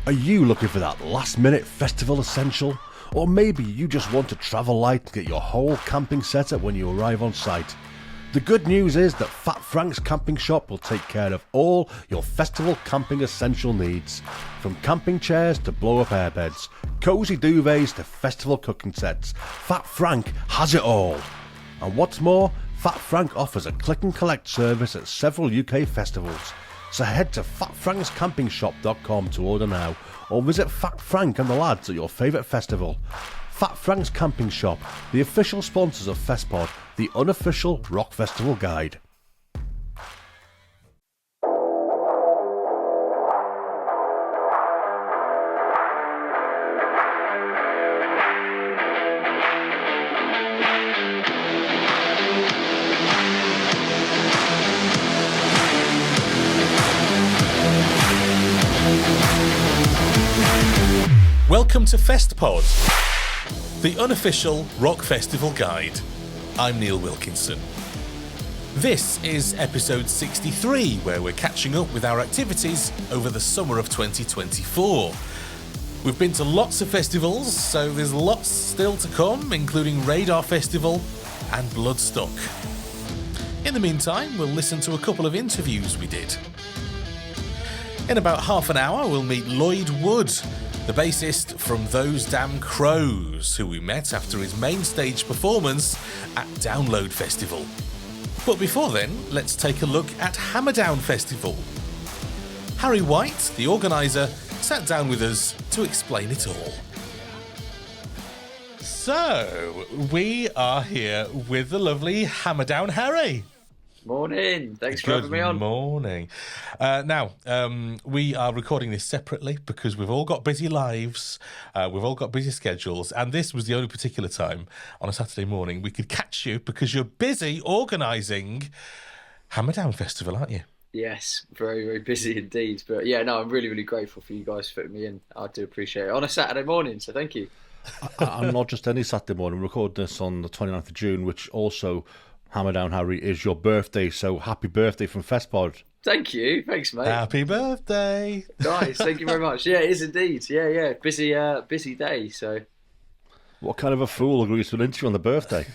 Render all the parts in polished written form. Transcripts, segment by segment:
Are you looking for that last-minute festival essential? Or maybe you just want to travel light to get your whole camping setup when you arrive on site? The good news is that Fat Frank's Camping Shop will take care of all your festival camping essential needs. From camping chairs to blow-up airbeds, cosy duvets to festival cooking sets, Fat Frank has it all. And what's more, Fat Frank offers a click and collect service at several UK festivals. So head to fatfrankscampingshop.com to order now, or visit Fat Frank and the lads at your favourite festival. Fat Frank's Camping Shop, the official sponsors of Festpod, the unofficial rock festival guide. Welcome to Festpod, the unofficial rock festival guide. I'm Neill Wilkinson. This is episode 63, where we're catching up with our activities over the summer of 2024. We've been to lots of festivals, so there's lots still to come, including Radar Festival and Bloodstock. In the meantime, we'll listen to a couple of interviews we did. In about half an hour, we'll meet Lloyd Wood, the bassist from Those Damn Crows, who we met after his main stage performance at Download Festival. But before then, let's take a look at Hammerdown Festival. Harry White, the organiser, sat down with us to explain it all. So, we are here with the lovely Hammerdown Harry. Morning. Thanks for having me on. Good morning. Now, we are recording this separately because we've all got busy lives, we've all got busy schedules, and this was the only particular time on a Saturday morning we could catch you because you're busy organising Hammerdown Festival, aren't you? Yes, very, very busy indeed. But yeah, no, I'm really, really grateful for you guys fitting me in. I do appreciate it. On a Saturday morning, so thank you. I'm not just any Saturday morning. We record this on the 29th of June, which also, Hammerdown Harry, is your birthday, so happy birthday from Festpod. Thank you. Thanks, mate. Happy birthday. Nice. Thank you very much. Yeah, it is indeed. Yeah. Busy day, so. What kind of a fool agrees to an interview on the birthday?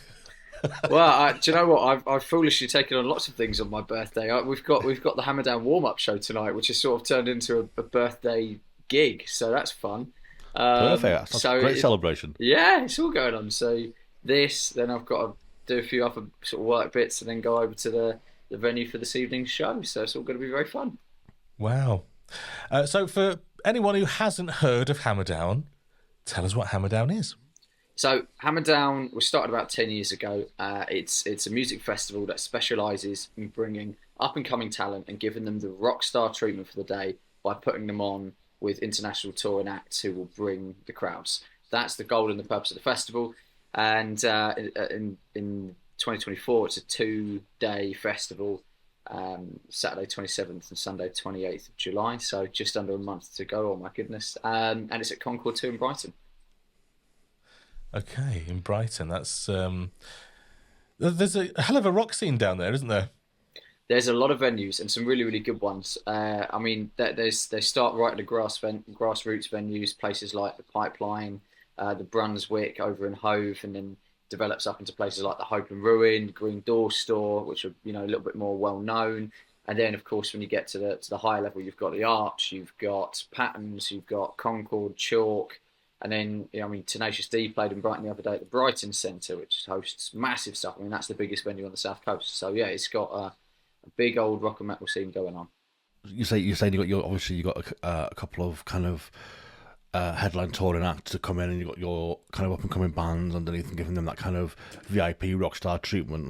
Well, do you know what? I've foolishly taken on lots of things on my birthday. We've got the Hammerdown warm-up show tonight, which has sort of turned into a birthday gig, so that's fun. Perfect. That's a great celebration. Yeah, it's all going on. So then I've got to do a few other sort of work bits and then go over to the venue for this evening's show. So it's all going to be very fun. Wow. So for anyone who hasn't heard of Hammerdown, tell us what Hammerdown is. So Hammerdown was started about 10 years ago. It's a music festival that specialises in bringing up-and-coming talent and giving them the rock star treatment for the day by putting them on with international touring acts who will bring the crowds. That's the goal and the purpose of the festival. And in 2024, it's a 2-day festival, Saturday 27th and Sunday 28th of July. So just under a month to go. Oh my goodness! And it's at Concord 2 in Brighton. Okay, in Brighton. That's there's a hell of a rock scene down there, isn't there? There's a lot of venues and some really, really good ones. I mean, they start right at the grassroots venues, places like the Pipeline, the Brunswick over in Hove, and then develops up into places like the Hope and Ruin, Green Door Store, which are a little bit more well known. And then, of course, when you get to the higher level, you've got the Arch, you've got Patterns, you've got Concord, Chalk, and then Tenacious D played in Brighton the other day at the Brighton Centre, which hosts massive stuff. I mean, that's the biggest venue on the south coast. So yeah, it's got a big old rock and metal scene going on. You're saying you got a couple of kind of headline touring acts to come in, and you've got your kind of up and coming bands underneath and giving them that kind of VIP rock star treatment.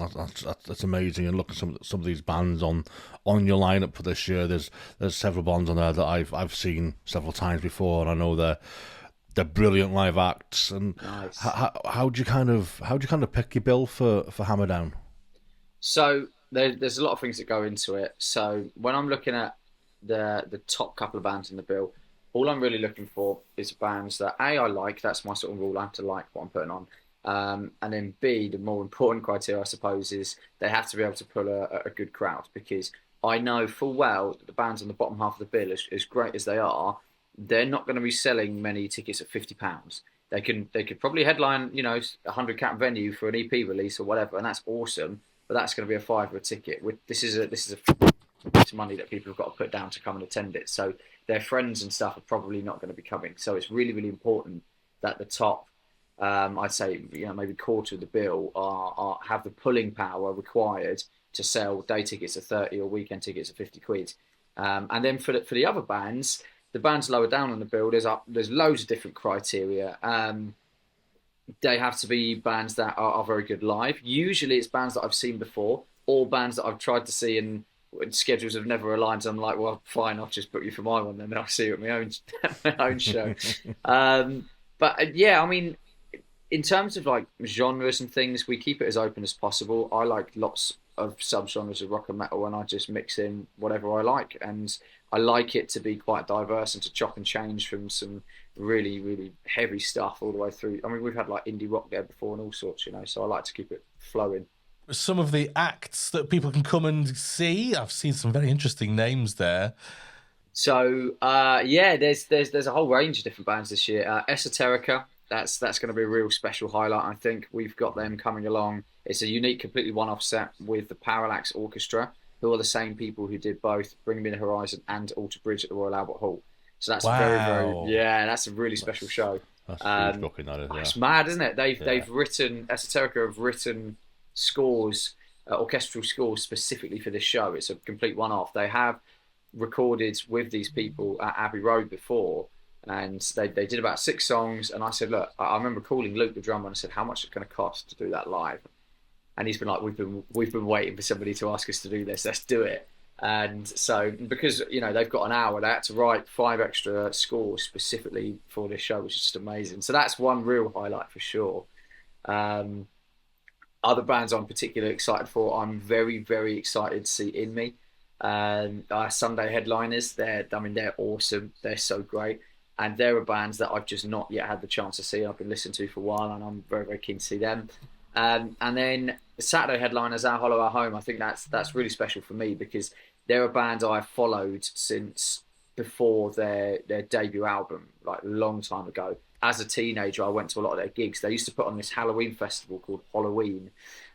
That's amazing. And look at some of these bands on your lineup for this year. There's several bands on there that I've seen several times before, and I know they're brilliant live acts. And nice. How do you kind of pick your bill for Hammerdown? So there's a lot of things that go into it. So when I'm looking at the top couple of bands in the bill, all I'm really looking for is bands that I like. That's my sort of rule. I have to like what I'm putting on. And then B, the more important criteria, I suppose, is they have to be able to pull a good crowd, because I know full well that the bands on the bottom half of the bill, as great as they are, they're not going to be selling many tickets at £50. They could probably headline, you know, a 100 cap venue for an EP release or whatever, and that's awesome. But that's going to be a £5 a ticket. This is it's money that people have got to put down to come and attend it. So their friends and stuff are probably not going to be coming. So it's really, really important that the top, I'd say, you know, maybe quarter of the bill have the pulling power required to sell day tickets at 30 or weekend tickets at £50. And then for the other bands, the bands lower down on the bill, there's loads of different criteria. They have to be bands that are very good live. Usually it's bands that I've seen before, or bands that I've tried to see and schedules have never aligned. So I'm like, well, fine, I'll just book you for my one, then I'll see you at my own show. But yeah, I mean, in terms of like genres and things, we keep it as open as possible. I like lots of subgenres of rock and metal, and I just mix in whatever I like, and I like it to be quite diverse and to chop and change from some really, really heavy stuff all the way through. I mean, we've had like indie rock there before and all sorts, you know, so I like to keep it flowing. Some of the acts that people can come and see, I've seen some very interesting names there. So yeah, there's a whole range of different bands this year. Esoterica, that's going to be a real special highlight. I think we've got them coming along. It's a unique, completely one-off set with the Parallax Orchestra, who are the same people who did both Bring Me the Horizon and Alter Bridge at the Royal Albert Hall. So that's that's a really special show. That's huge booking, that is. Yeah. It's mad, isn't it? They've written, Esoterica have written scores, orchestral scores specifically for this show. It's a complete one-off. They have recorded with these people at Abbey Road before, and they did about 6 songs. And I said, look, I remember calling Luke the drummer and I said, how much is it going to cost to do that live? And he's been like, we've been waiting for somebody to ask us to do this. Let's do it. And so, because, you know, they've got an hour, they had to write 5 extra scores specifically for this show, which is just amazing. So that's one real highlight for sure. Other bands I'm particularly excited for, I'm very, very excited to see In Me. Sunday headliners, they're awesome. They're so great. And there are bands that I've just not yet had the chance to see. I've been listening to for a while, and I'm very, very keen to see them. And then Saturday headliners, Our Hollow, Our Home. I think that's really special for me because they're a band I've followed since before their debut album, like a long time ago. As a teenager, I went to a lot of their gigs. They used to put on this Halloween festival called Halloween.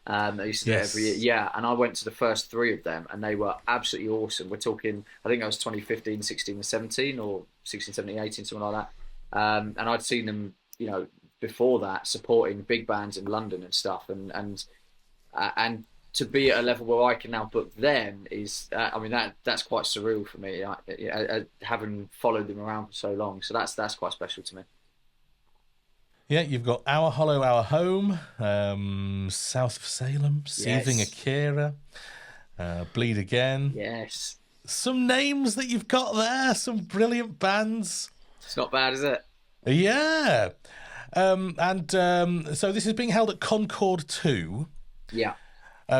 They used to do it every year. Yeah, and I went to the first 3 of them, and they were absolutely awesome. We're talking, I think I was 2015, 16, and 17, or 16, 17, 18, something like that. And I'd seen them, you know, before that, supporting big bands in London and stuff, and to be at a level where I can now book them is, that's quite surreal for me. Having followed them around for so long, so that's quite special to me. Yeah, you've got Our Hollow, Our Home, South of Salem, Seething Akira, Bleed Again. Yes. Some names that you've got there, some brilliant bands. It's not bad, is it? Yeah. So this is being held at Concord 2. Yeah.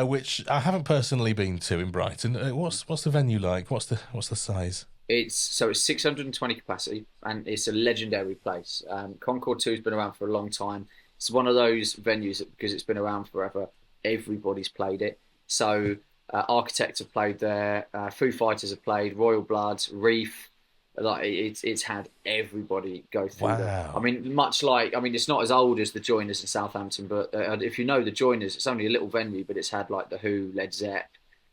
Which I haven't personally been to in Brighton. What's the venue like? What's the size? It's 620 capacity, and it's a legendary place. Concord 2 has been around for a long time. It's one of those venues that, because it's been around forever, everybody's played it. So Architects have played there, Foo Fighters have played, Royal Blood, Reef. Like it's had everybody go through there. I mean, it's not as old as the Joiners in Southampton, but if you know the Joiners, it's only a little venue, but it's had like the Who, Led Zepp,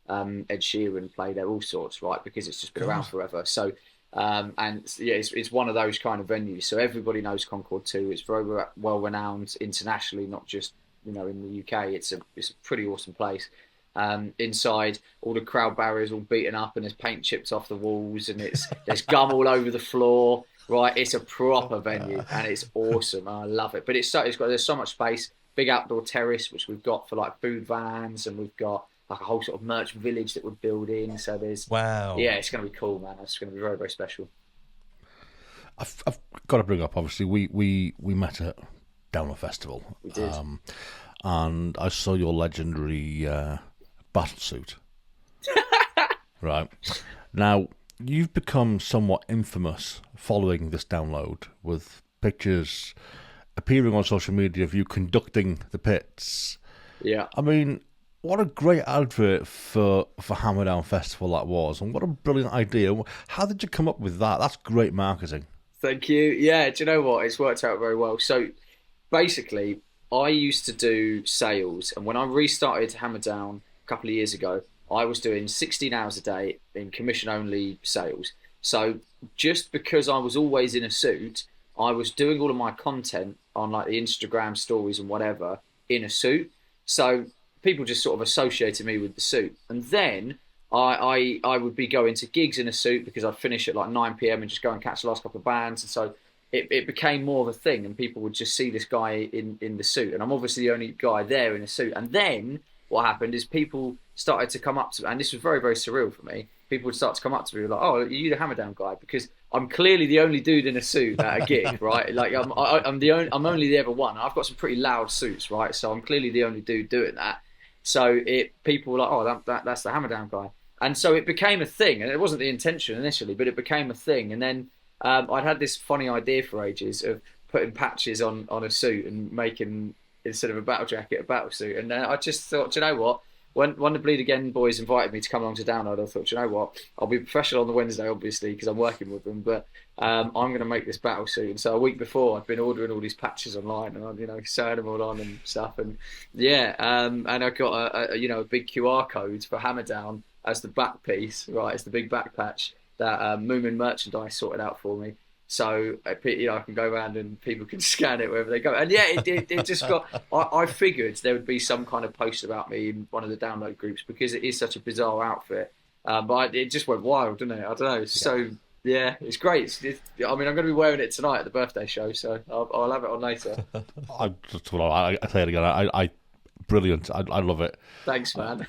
Ed Sheeran play there, all sorts, right? Because it's just been around forever. So, it's one of those kind of venues. So everybody knows Concord 2. It's very well renowned internationally, not just in the UK. It's a pretty awesome place. Inside, all the crowd barriers all beaten up and there's paint chipped off the walls and there's gum all over the floor. Right, it's a proper venue and it's awesome. I love it. But there's so much space. Big outdoor terrace which we've got for like food vans, and we've got like a whole sort of merch village that we're building. So there's it's going to be cool, man. It's going to be very, very special. I've got to bring up. Obviously, we met at Down Festival. We did, and I saw your legendary battle suit. Right. Now, you've become somewhat infamous following this download, with pictures appearing on social media of you conducting the pits. Yeah. I mean, what a great advert for Hammerdown Festival that was, and what a brilliant idea. How did you come up with that? That's great marketing. Thank you. Yeah, do you know what? It's worked out very well. So basically, I used to do sales, and when I restarted Hammerdown a couple of years ago, I was doing 16 hours a day in commission only sales. So just because I was always in a suit, I was doing all of my content on like the Instagram stories and whatever in a suit. So people just sort of associated me with the suit. And then I would be going to gigs in a suit because I'd finish at like 9 p.m. and just go and catch the last couple of bands. And so it became more of a thing, and people would just see this guy in the suit. And I'm obviously the only guy there in a suit. And then what happened is people started to come up to me, and this was very, very surreal for me. People would start to come up to me like, "Oh, are you the Hammerdown guy?" Because I'm clearly the only dude in a suit at a gig, right? Like I'm only the ever one. I've got some pretty loud suits, right? So I'm clearly the only dude doing that. So people were like, "Oh, that's the Hammerdown guy," and so it became a thing. And it wasn't the intention initially, but it became a thing. And then I'd had this funny idea for ages of putting patches on a suit and making, instead of a battle jacket, a battle suit. And I just thought, do you know what? When the Bleed Again boys invited me to come along to Download, I thought, you know what? I'll be professional on the Wednesday, obviously, because I'm working with them, but I'm going to make this battle suit. And so a week before, I'd been ordering all these patches online, and I'd, sewing them all on and stuff. And yeah, and I got a big QR code for Hammerdown as the back piece, right? It's the big back patch that Moomin Merchandise sorted out for me. So I can go around and people can scan it wherever they go. And yeah, it just got. I figured there would be some kind of post about me in one of the Download groups because it is such a bizarre outfit. But it just went wild, didn't it? I don't know. So yeah, it's great. I'm going to be wearing it tonight at the birthday show, so I'll have it on later. I say it again. I brilliant. I love it. Thanks, man.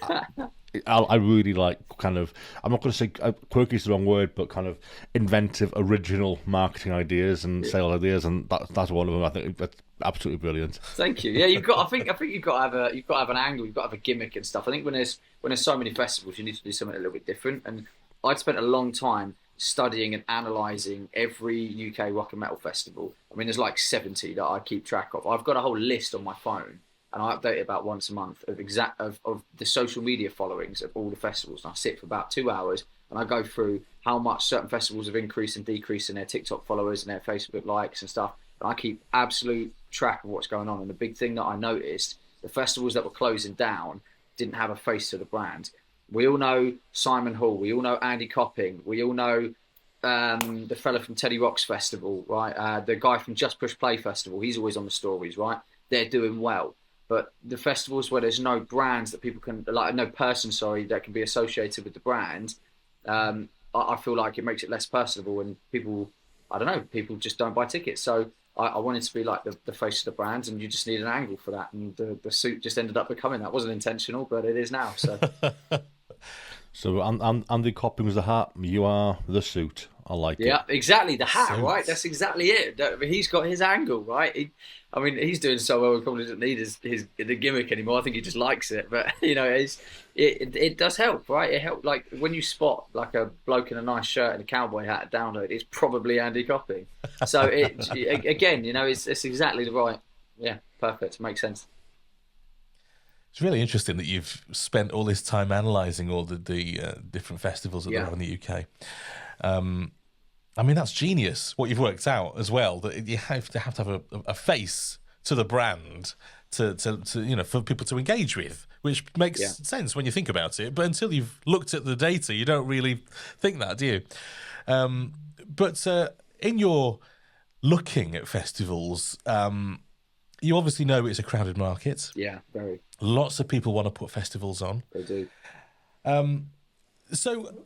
I really like kind of, I'm not going to say quirky is the wrong word, but kind of inventive, original marketing ideas and sales ideas, and that's one of them. I think that's absolutely brilliant. Thank you. Yeah, I think you've got to have an angle, you've got to have a gimmick and stuff. I think when there's so many festivals, you need to do something a little bit different. And I'd spent a long time studying and analysing every UK rock and metal festival. I mean, there's like 70 that I keep track of. I've got a whole list on my phone, and I update it about once a month of the social media followings of all the festivals. And I sit for about 2 hours and I go through how much certain festivals have increased and decreased in their TikTok followers and their Facebook likes and stuff. And I keep absolute track of what's going on. And the big thing that I noticed, the festivals that were closing down didn't have a face to the brand. We all know Simon Hall. We all know Andy Copping. We all know the fella from Teddy Rock's festival, right? The guy from Just Push Play festival. He's always on the stories, right? They're doing well. But the festivals where there's no brands that people can, like no person, that can be associated with the brand, I feel like it makes it less personable, and people just don't buy tickets. So I wanted to be like the face of the brand, and you just need an angle for that. And the suit just ended up becoming that. Wasn't intentional, but it is now. So, so Andy Copping was the hat. You are the suit. I like it. Yeah, exactly. The hat, Suits. Right? That's exactly it. He's got his angle, right? He's doing so well. He probably doesn't need the gimmick anymore. I think he just likes it. But it does help, right? It helps. Like when you spot like a bloke in a nice shirt and a cowboy hat at Download, it's probably Andy Copping. So it's exactly the right. Yeah, perfect. Makes sense. It's really interesting that you've spent all this time analysing all the different festivals that there are in the UK. I mean, that's genius, what you've worked out as well, that you have to have a face to the brand to for people to engage with, which makes sense when you think about it. But until you've looked at the data, you don't really think that, do you? But in your looking at festivals, you obviously know it's a crowded market. Yeah, very. Lots of people want to put festivals on. They do. So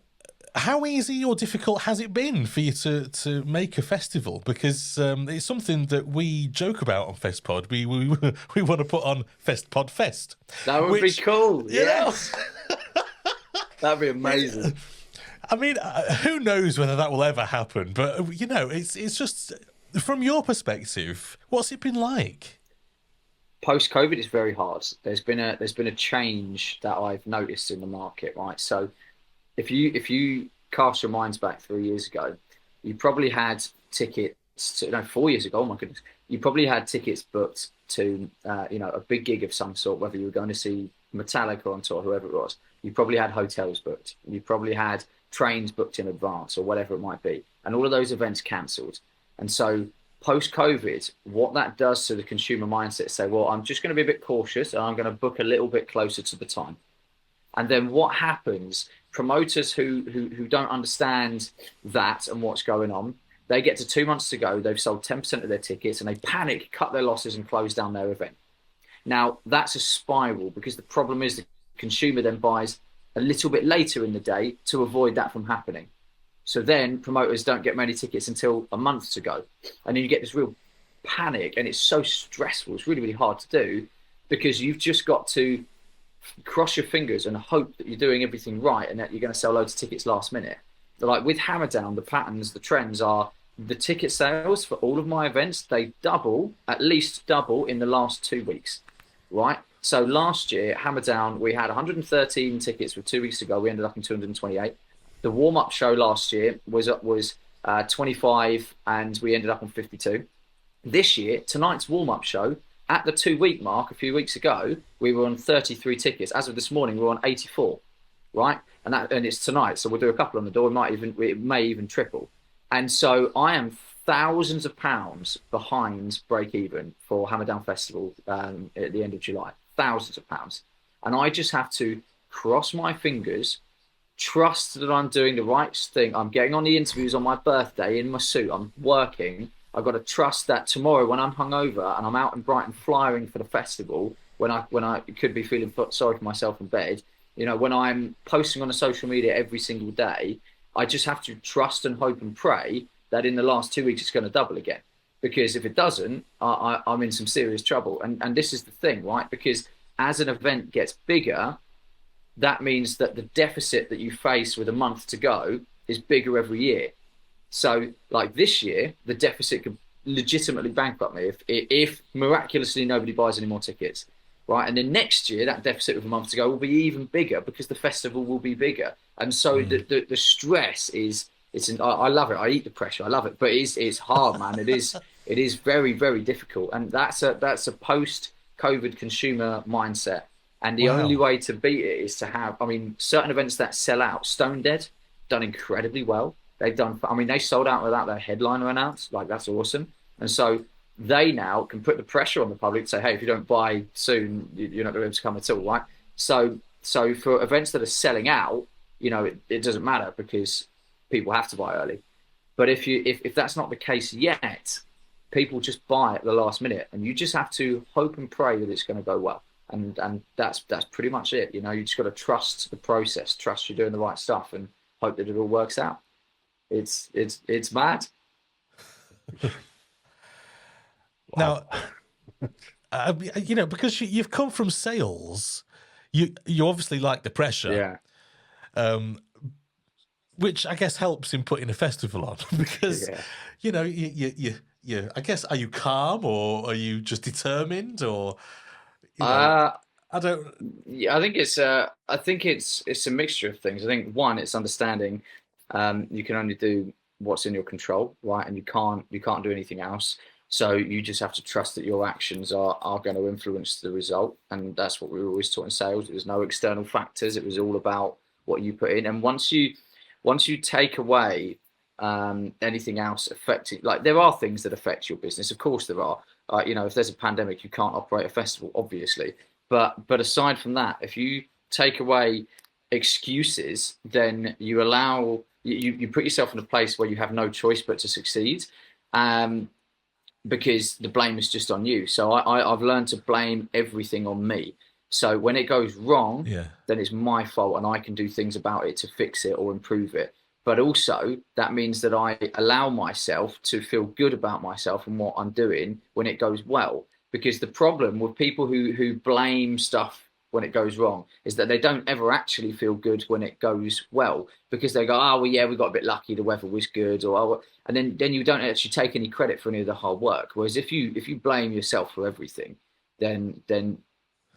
how easy or difficult has it been for you to make a festival? Because it's something that we joke about on Festpod. We want to put on Festpod Fest. That would be cool. Yes. That'd be amazing. I mean, who knows whether that will ever happen? But it's just from your perspective, what's it been like? Post-COVID, it's very hard. There's been a change that I've noticed in the market, right? So if you cast your minds back 3 years ago, you probably had tickets to, 4 years ago, oh my goodness, you probably had tickets booked to a big gig of some sort, whether you were going to see Metallica on tour, whoever it was. You probably had hotels booked. You probably had trains booked in advance or whatever it might be. And all of those events cancelled. And so post-COVID, what that does to the consumer mindset is say, well, I'm just going to be a bit cautious and I'm going to book a little bit closer to the time. And then what happens, promoters who don't understand that and what's going on, they get to 2 months to go, they've sold 10% of their tickets and they panic, cut their losses and close down their event. Now, that's a spiral because the problem is the consumer then buys a little bit later in the day to avoid that from happening. So then promoters don't get many tickets until a month to go. And then you get this real panic and it's so stressful. It's really, really hard to do because you've just got to cross your fingers and hope that you're doing everything right and that you're going to sell loads of tickets last minute. But like with Hammerdown, the patterns, the trends are the ticket sales for all of my events, they double, at least double in the last 2 weeks, right? So last year, Hammerdown, we had 113 tickets with 2 weeks ago. We ended up in 228. The warm-up show last year was 25 and we ended up on 52. This year, tonight's warm-up show, at the 2 week mark a few weeks ago, we were on 33 tickets. As of this morning, we're on 84, right? And it's tonight, so we'll do a couple on the door. It may even triple. And so I am thousands of pounds behind break even for Hammerdown Festival at the end of July. Thousands of pounds. And I just have to cross my fingers, trust that I'm doing the right thing. I'm getting on the interviews on my birthday in my suit. I'm working. I've got to trust that tomorrow when I'm hungover and I'm out in Brighton flying for the festival, when I could be feeling sorry for myself in bed, you know, when I'm posting on the social media every single day, I just have to trust and hope and pray that in the last 2 weeks it's going to double again. Because if it doesn't, I'm in some serious trouble. And this is the thing, right? Because as an event gets bigger, that means that the deficit that you face with a month to go is bigger every year. So like this year, the deficit could legitimately bankrupt me if miraculously nobody buys any more tickets, right? And then next year, that deficit with a month to go will be even bigger because the festival will be bigger. And so the stress I love it. I eat the pressure. I love it, but it's hard, man. It is very, very difficult. And that's a post-COVID consumer mindset. And the only way to beat it is to have, I mean, certain events that sell out. Stone Dead done incredibly well. They sold out without their headliner announced. Like, that's awesome. And so they now can put the pressure on the public to say, hey, if you don't buy soon, you're not going to be able to come at all, right? So for events that are selling out, you know, it doesn't matter because people have to buy early. But if that's not the case yet, people just buy at the last minute, and you just have to hope and pray that it's going to go well. And that's pretty much it. You know, you just got to trust the process, trust you're doing the right stuff, and hope that it all works out. It's mad. Now, you know, because you've come from sales, you obviously like the pressure. Yeah. Which I guess helps in putting a festival on because, you know, you I guess, are you calm or are you just determined or? You know, I don't. Yeah, I think it's a mixture of things. I think one, it's understanding you can only do what's in your control, right? And you can't do anything else. So you just have to trust that your actions are going to influence the result. And that's what we were always taught in sales. There was no external factors. It was all about what you put in. And once you take away anything else affecting, like there are things that affect your business. Of course there are. You know, if there's a pandemic, you can't operate a festival, obviously. But aside from that, if you take away excuses, then you allow you put yourself in a place where you have no choice but to succeed, because the blame is just on you. So I've learned to blame everything on me. So when it goes wrong, then it's my fault, and I can do things about it to fix it or improve it. But also that means that I allow myself to feel good about myself and what I'm doing when it goes well. Because the problem with people who blame stuff when it goes wrong is that they don't ever actually feel good when it goes well, because they go, oh, well, yeah, we got a bit lucky, the weather was good, or oh, and then you don't actually take any credit for any of the hard work. Whereas if you blame yourself for everything, then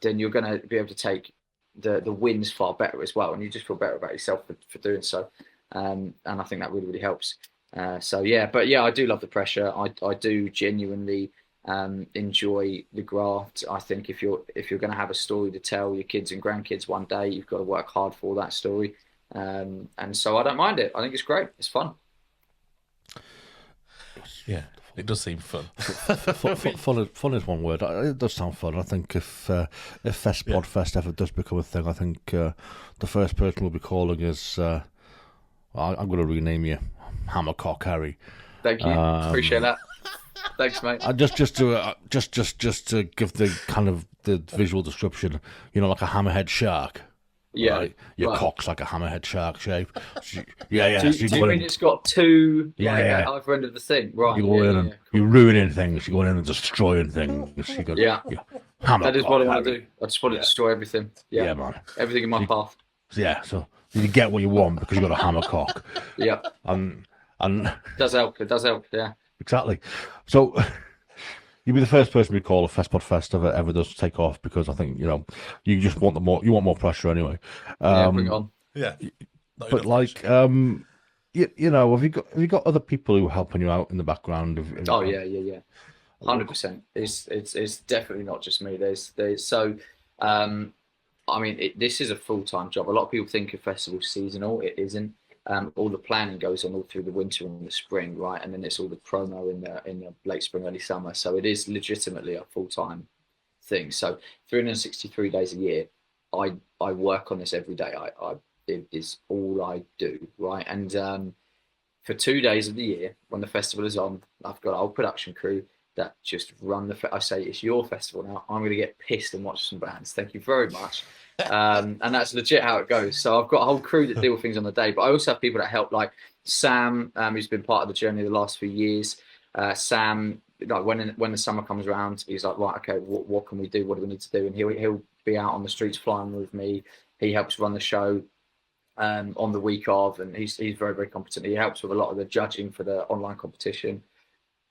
you're going to be able to take the wins far better as well, and you just feel better about yourself for doing so. And I think that really, really helps. I do love the pressure. I do genuinely enjoy the graft. I think if you're going to have a story to tell your kids and grandkids one day, you've got to work hard for that story. And so I don't mind it. I think it's great. It's fun. Yeah, it does seem fun. Fun is one word. It does sound fun. I think if Festpod Fest ever does become a thing, I think the first person we'll be calling is I'm going to rename you Hammercock Harry. Thank you. Appreciate that. Thanks, mate. Just to give the kind of the visual description, like a hammerhead shark. Yeah, right? Your cock's like a hammerhead shark shape. Yeah. Do you mean it's got two at either end of the thing? Right. You go in and you're ruining things. You're going in and destroying things. That is what I want to do. I just want to destroy everything. Yeah, man. Everything in my path. Yeah, so you get what you want because you've got a hammercock. Yeah. And it does help. It does help. Yeah. Exactly. So you'll be the first person we call if Festpod Fest ever does take off, because I think you just want you want more pressure anyway. Bring it on. Yeah, but like have you got other people who are helping you out in the background? Oh yeah. 100%. It's definitely not just me. There's so. I mean, this is a full-time job. A lot of people think a festival's seasonal. It isn't. All the planning goes on all through the winter and the spring, right? And then it's all the promo in the late spring, early summer. So it is legitimately a full-time thing. So 363 days a year, I work on this every day. It is all I do, right? And for 2 days of the year, when the festival is on, I've got a whole production crew that just run I say, it's your festival now. I'm going to get pissed and watch some bands. Thank you very much. And that's legit how it goes. So I've got a whole crew that deal with things on the day, but I also have people that help, like Sam, who's been part of the journey the last few years. Sam, like when the summer comes around, he's like, right, okay, what can we do? What do we need to do? And he'll be out on the streets flying with me. He helps run the show on the week of, and he's very, very competent. He helps with a lot of the judging for the online competition.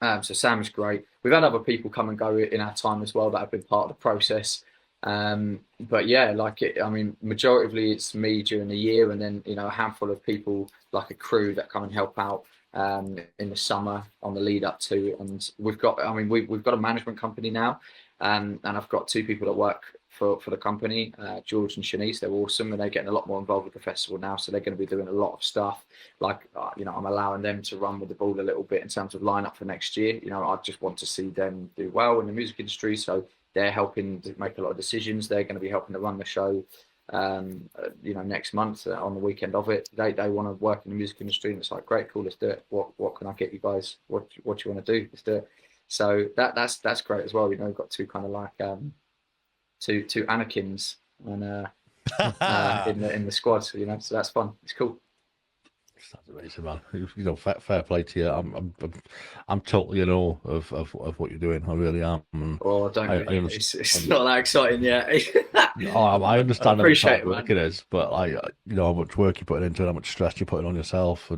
So Sam is great. We've had other people come and go in our time as well that have been part of the process. But yeah, majoritively it's me during the year, and then a handful of people, like a crew, that come and help out in the summer on the lead up to. And we've got a management company now, and I've got two people that work for the company, George and Shanice. They're awesome, and they're getting a lot more involved with the festival now, so they're going to be doing a lot of stuff. Like I'm allowing them to run with the ball a little bit in terms of lineup for next year. I just want to see them do well in the music industry, so they're helping to make a lot of decisions. They're going to be helping to run the show next month on the weekend of it. They want to work in the music industry, and it's like, great, cool, let's do it. What can I get you guys? What do you want to do? Let's do it. So that's great as well. We've got two kind of like two Anakins and in the squad. So that's fun. It's cool. That's amazing, man. Fair play to you. I'm totally in awe of what you're doing. I really am. It's not that exciting yet. I understand I appreciate how much work it is, but how much work you're putting into it, how much stress you're putting on yourself,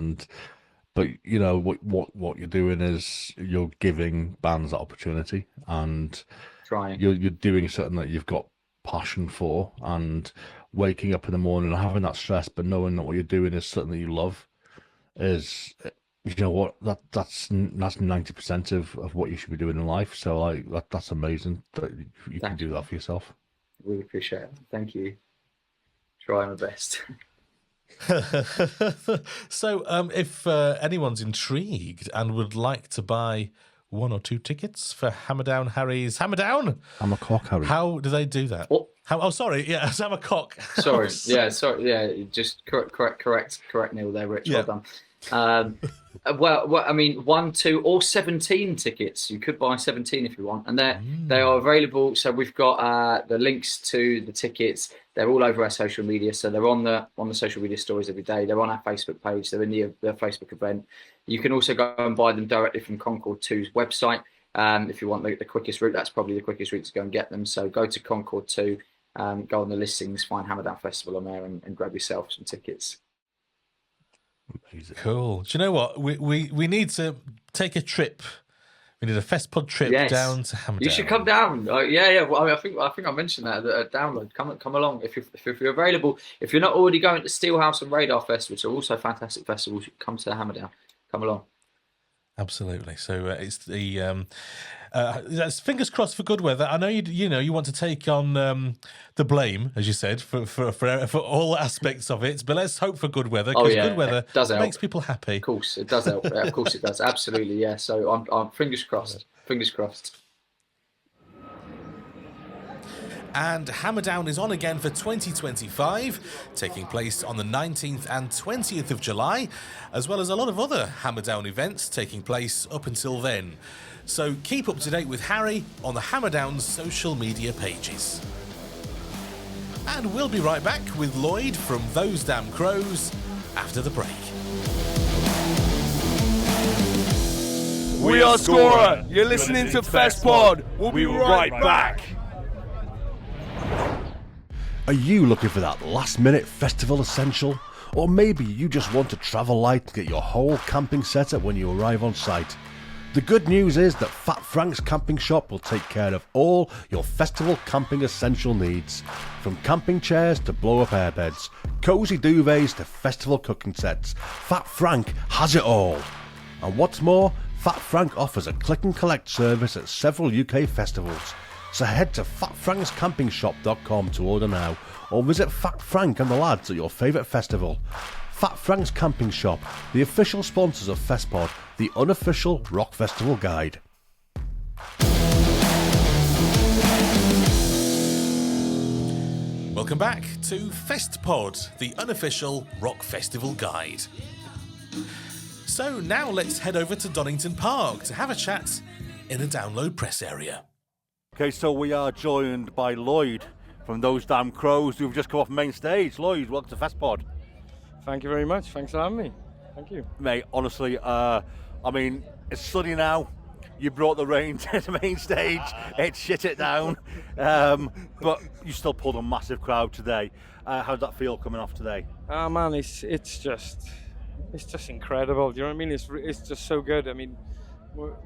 but what you're doing is you're giving bands that opportunity, and you're doing something that you've got passion for, and waking up in the morning and having that stress, but knowing that what you're doing is something that you love, is that's 90% of what you should be doing in life. So that's amazing that you can do that for yourself. Really appreciate it. Thank you. Try my best. So if anyone's intrigued and would like to buy 1 or 2 tickets for Hammerdown Harry's Hammerdown, Hammercock Harry, how do they do that? Sorry, yeah, Hammercock. Sorry, just correct Neil there, Rich. Yeah. Well done. Well, I mean, 1, 2, or 17 tickets. You could buy 17 if you want, and they are available. So we've got the links to the tickets. They're all over our social media. So they're on the social media stories every day. They're on our Facebook page. They're in the Facebook event. You can also go and buy them directly from Concord 2's website. If you want the quickest route, that's probably the quickest route to go and get them. So go to Concord 2, go on the listings, find Hammerdown Festival on there, and grab yourself some tickets. Amazing. Cool. Do you know what? We need to take a trip. We need a Festpod trip down to Hammerdown. You should come down. Yeah. Well, I think I mentioned that a download. Come along if you're available. If you're not already going to Steelhouse and Radar Fest, which are also fantastic festivals, come to Hammerdown. Come along. Absolutely. So it's the that's fingers crossed for good weather. I know you want to take on the blame, as you said, for all aspects of it. But let's hope for good weather, because good weather makes people happy. Of course, it does help. Of course, it does. Absolutely, yeah. So I'm fingers crossed. Fingers crossed. And Hammerdown is on again for 2025, taking place on the 19th and 20th of July, as well as a lot of other Hammerdown events taking place up until then. So keep up to date with Harry on the Hammerdown social media pages. And we'll be right back with Lloyd from Those Damn Crows after the break. We are Skora. You're listening to Festpod. We'll be right back. Are you looking for that last-minute festival essential? Or maybe you just want to travel light and get your whole camping setup when you arrive on site? The good news is that Fat Frank's Camping Shop will take care of all your festival camping essential needs. From camping chairs to blow-up airbeds, cosy duvets to festival cooking sets, Fat Frank has it all. And what's more, Fat Frank offers a click and collect service at several UK festivals. So head to fatfrankscampingshop.com to order now, or visit Fat Frank and the lads at your favourite festival. Fat Frank's Camping Shop, the official sponsors of Festpod, the unofficial rock festival guide. Welcome back to Festpod, the unofficial rock festival guide. So now let's head over to Donington Park to have a chat in the download press area. Okay, so we are joined by Lloyd from Those Damn Crows, who've just come off main stage. Lloyd, welcome to Festpod. Thank you very much. Thanks for having me. Thank you. Mate, honestly, I mean, it's sunny now. You brought the rain to the main stage. It shit it down. But you still pulled a massive crowd today. How did that feel coming off today? Ah, man, it's just incredible. Do you know what I mean? It's just so good. I mean,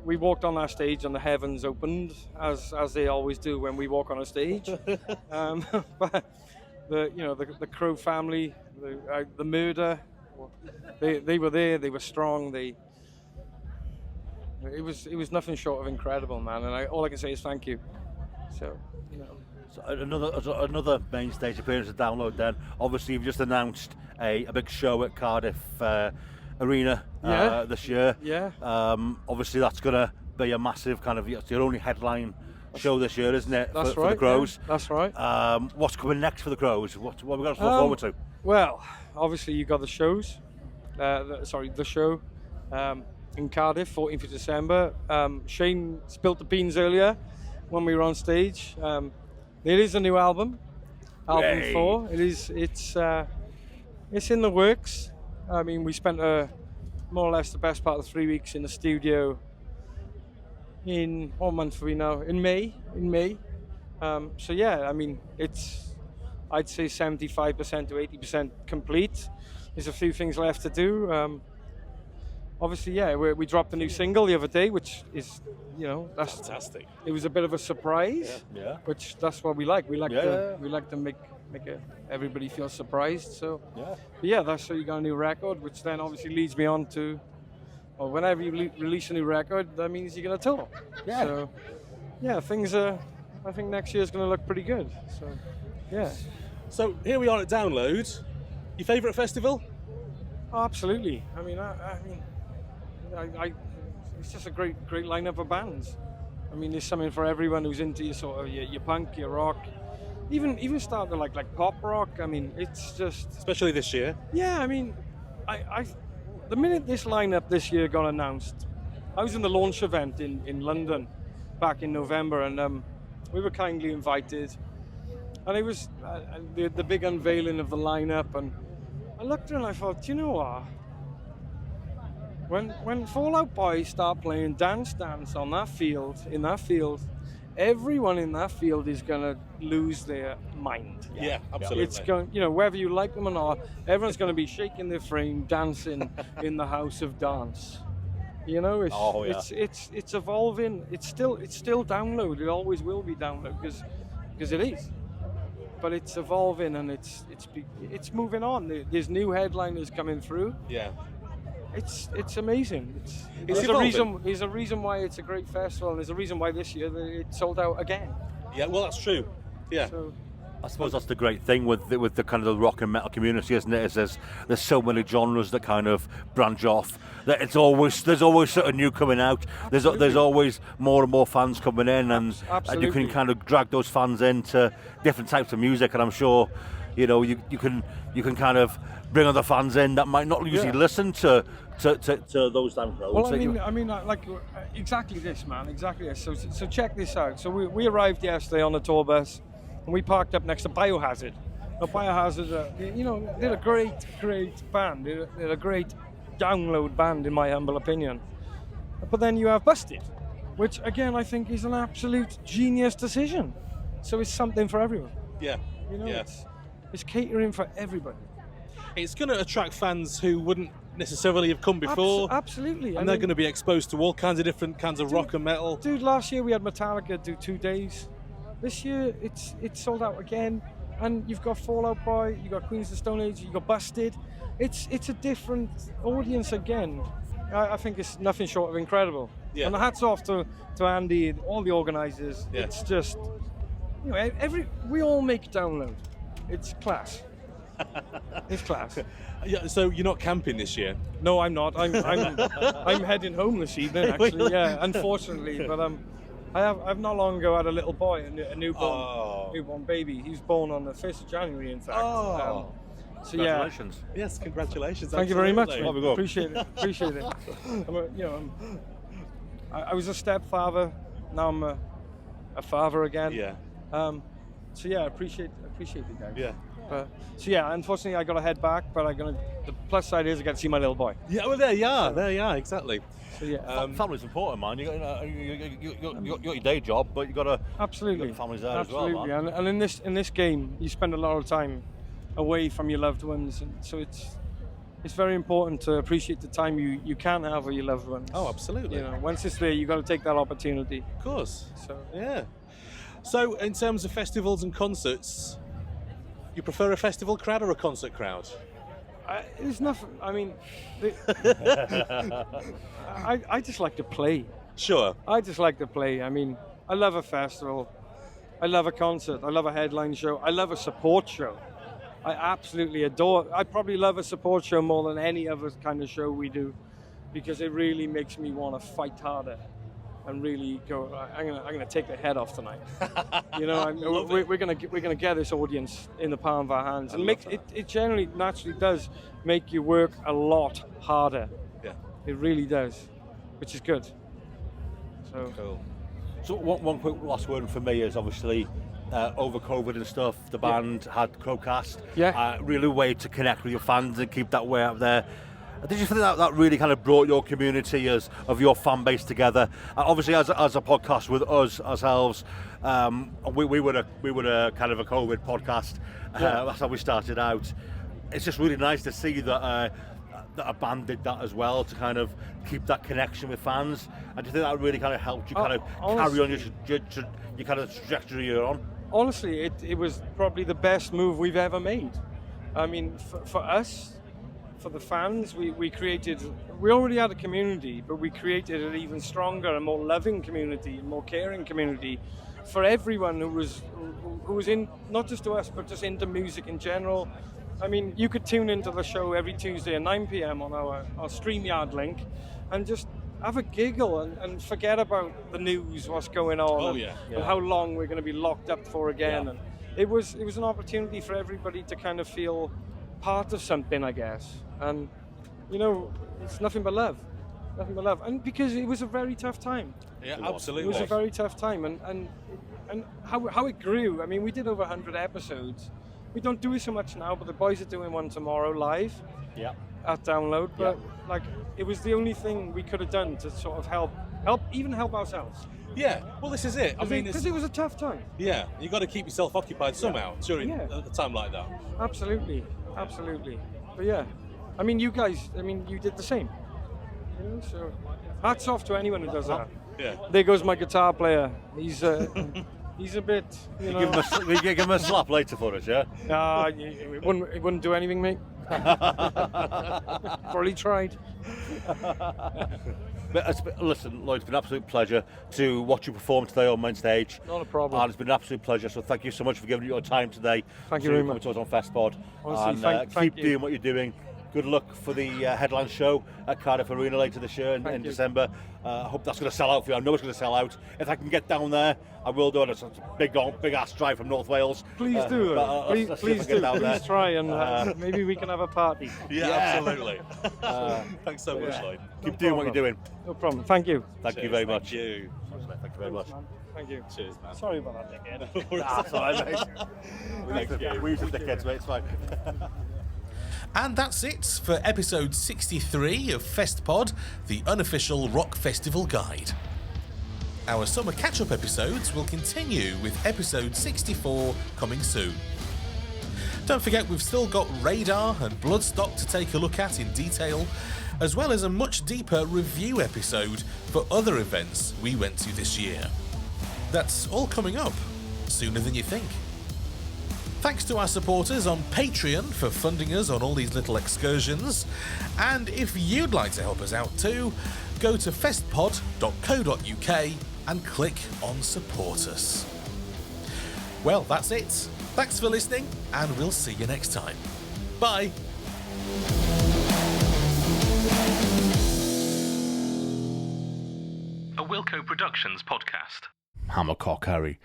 we walked on our stage and the heavens opened, as they always do when we walk on a stage. But the Crow family, the murder, they were there. They were strong. It was nothing short of incredible, man. And all I can say is thank you. So, you know. So another main stage appearance to download. Then obviously you've just announced a big show at Cardiff Arena this year. Yeah. Obviously that's going to be a massive kind of, it's your only headline show this year, isn't it? That's for the Crows. Yeah, that's right. What's coming next for the Crows? What have we got to look forward to? Well, obviously you got the shows. The show in Cardiff, 14th of December. Shane spilled the beans earlier when we were on stage. There is a new album 4. It's in the works. I mean, we spent more or less the best part of 3 weeks in the studio. In what month are we now? In May. So yeah, I mean, I'd say 75% to 80% complete. There's a few things left to do. Obviously, yeah, we dropped a new single the other day, which is, that's fantastic. It was a bit of a surprise, which that's what we like. We like to make everybody feel surprised. So that's so you got a new record, which then obviously leads me on to, well, whenever you release a new record, that means you're gonna tour. Yeah. So things are. I think next year's gonna look pretty good. So yeah. So here we are at Download. Your favourite festival? Oh, absolutely. I mean, it's just a great lineup of bands. I mean, there's something for everyone who's into your sort of your punk, your rock, even start to like pop rock. I mean, it's just, especially this year. Yeah, I mean, the minute this lineup this year got announced, I was in the launch event in London back in November, and we were kindly invited, and it was the big unveiling of the lineup, and I looked and I thought, you know what? When Fall Out Boy start playing Dance Dance on that field, everyone in that field is gonna lose their mind. Yeah, absolutely. It's going, whether you like them or not, everyone's gonna be shaking their frame, dancing in the house of dance. It's evolving. It's still Download. It always will be Download because it is. But it's evolving and it's moving on. There's new headliners coming through. Yeah. it's amazing. It's evolving. There's a reason why it's a great festival, and there's a reason why this year it sold out again. Yeah, well, that's true. Yeah. So, I suppose that's the great thing with the kind of the rock and metal community, isn't it? Is there's so many genres that kind of branch off. That there's always something new coming out. There's always more and more fans coming in, and you can kind of drag those fans into different types of music. And I'm sure, you can kind of bring other fans in that might not usually listen to those damn crowds. Well, I mean, like exactly this, man. Exactly this. So check this out. So we arrived yesterday on the tour bus. And we parked up next to Biohazard. Now, Biohazard, they're a great band. They're a great download band, in my humble opinion. But then you have Busted, which, again, I think is an absolute genius decision. So it's something for everyone. Yeah. It's catering for everybody. It's going to attract fans who wouldn't necessarily have come before. Absolutely. And they're going to be exposed to all kinds of different kinds of rock and metal. Dude, last year we had Metallica do 2 days. This year it's sold out again, and you've got Fall Out Boy, you've got Queens of the Stone Age, you've got Busted. It's a different audience again. I think it's nothing short of incredible. Yeah. And hats off to Andy and all the organisers. Yeah. It's just, we all make download. It's class. It's class. Yeah, so you're not camping this year? No, I'm not. I'm heading home this evening, actually. Yeah, unfortunately, but I've not long ago had a little boy, a newborn baby. He was born on the 1st of January, in fact. Oh, so congratulations! Yeah. Yes, congratulations. Thank you very much. Absolutely. Mate. Appreciate it. I was a stepfather. Now I'm a father again. Yeah. So yeah, appreciate it, guys. Yeah. Unfortunately, I got to head back, but the plus side is I get to see my little boy. Yeah, well, there you are, exactly. So yeah, family's important, man. You got your day job, but you got to absolutely your family's there as well, man. And in this game, you spend a lot of time away from your loved ones, and so it's very important to appreciate the time you can have with your loved ones. Oh, absolutely. Once it's there, you got to take that opportunity. Of course. So yeah. So in terms of festivals and concerts, you prefer a festival crowd or a concert crowd? There's nothing. I mean, I just like to play. Sure. I just like to play. I mean, I love a festival. I love a concert. I love a headline show. I love a support show. I absolutely adore. I probably love a support show more than any other kind of show we do, because it really makes me want to fight harder and really go. I'm gonna take the head off tonight. We're gonna get this audience in the palm of our hands, and it generally naturally does make you work a lot harder. Yeah, it really does, which is good. So cool. So one quick last word for me is obviously over COVID and stuff, the band had Crowcast. Yeah. Really a way to connect with your fans and keep that way out there. Did you think that really kind of brought your community of your fan base together? Obviously, as a podcast with us ourselves, we were a kind of a COVID podcast. That's how we started out. It's just really nice to see that a band did that as well, to kind of keep that connection with fans. And do you think that really kind of helped you carry on your kind of trajectory you're on? Honestly, it was probably the best move we've ever made. I mean, for us, for the fans, we already had a community, but we created an even stronger and more loving community, and more caring community for everyone who was in, not just to us, but just into music in general. I mean, you could tune into the show every Tuesday at 9 p.m. on our StreamYard link and just have a giggle and forget about the news, what's going on, and how long we're going to be locked up for again. Yeah. And it was an opportunity for everybody to kind of feel part of something, I guess. And it's nothing but love, and because it was a very tough time. Yeah, absolutely. It was a very tough time, and how it grew. I mean, we did over 100 episodes. We don't do it so much now, but the boys are doing one tomorrow live. Yeah. At Download, but it was the only thing we could have done to sort of help ourselves. Yeah, well, this is it. I mean, because it was a tough time. Yeah, you got to keep yourself occupied somehow during a time like that. Absolutely. But yeah, I mean, you guys, you did the same. So hats off to anyone who does that. Yeah. There goes my guitar player. He's a bit. Give him a slap later for us, yeah. It wouldn't do anything, mate. Probably tried. Listen, Lloyd, it's been an absolute pleasure to watch you perform today on main stage. Not a problem. And it's been an absolute pleasure, so thank you so much for giving your time today. Thank you very much. To us on Festpod. Honestly, And thank keep you. doing what you're doing. Good luck for the headline show at Cardiff Arena later this year in December. I hope that's going to sell out for you. I know it's going to sell out. If I can get down there, I will do it. It's a big ass drive from North Wales. Please do. Let's see if I Please can get do. down there. Please try, and maybe we can have a party. Yeah, absolutely. Thanks so much, Yeah. Lloyd. Keep doing what you're doing. No problem. Thank you. Thank you Cheers, very thank much. you. Thank you very much. Thank you. Cheers, man. Sorry about that, dickhead. That's all right, mate. Thank you. We used to dickheads, mate. It's fine. And that's it for episode 63 of Festpod, the unofficial rock festival guide. Our summer catch-up episodes will continue with episode 64 coming soon. Don't forget we've still got Radar and Bloodstock to take a look at in detail, as well as a much deeper review episode for other events we went to this year. That's all coming up sooner than you think. Thanks to our supporters on Patreon for funding us on all these little excursions. And if you'd like to help us out too, go to festpod.co.uk and click on Support Us. Well, that's it. Thanks for listening, and we'll see you next time. Bye. A Wilco Productions podcast. Hammercock Harry.